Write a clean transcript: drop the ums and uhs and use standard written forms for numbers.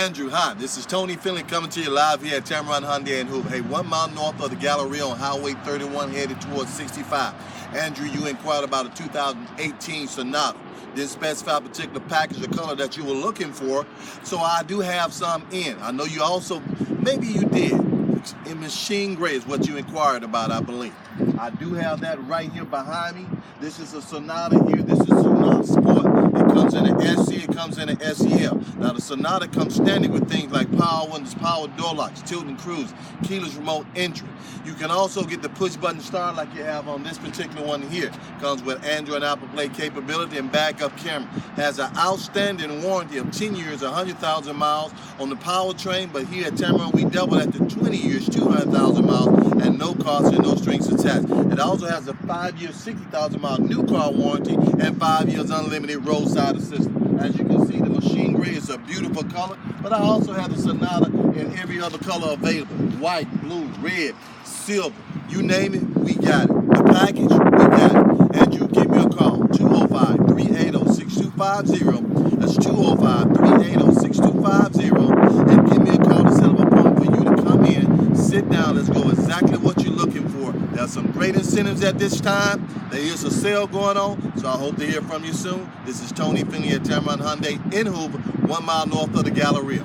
Andrew, hi, this is Tony Finley coming to you live here at Tameron Hyundai in Hoover. Hey, 1 mile north of the Galleria on Highway 31 headed towards 65. Andrew, you inquired about a 2018 Sonata. Didn't specify a particular package or color that you were looking for, so I do have some in. I know you also, maybe you did. In machine gray is what you inquired about, I believe. I do have that right here behind me. This is a Sonata here. This is a Sonata Sport. It comes in an SC, it comes in an SEL. Now the Sonata comes standard with things like power windows, power door locks, tilt and cruise, keyless remote entry. You can also get the push button start like you have on this particular one here. Comes with Android and Apple Play capability and backup camera. Has an outstanding warranty of 10 years, 100,000 miles on the powertrain, but here at Tameron we double that to 20 years, 200,000 miles, and no cost and no strings attached. It also has a 5-year, 60,000 mile new car warranty and 5 years unlimited roadside assistance. As you can see, the machine gray is a beautiful color, but I also have the Sonata in every other color available. White, blue, red, silver, you name it, we got it. The package, we got it. And you give me a call, 205-380-6250. That's 205-380-6250. And give me a call to set up an appointment for you to come in, sit down, let's go exactly what you're looking for. There's some great incentives at this time. There is a sale going on, so I hope to hear from you soon. This is Tony Finley at Tameron Hyundai in Hoover, 1 mile north of the Galleria.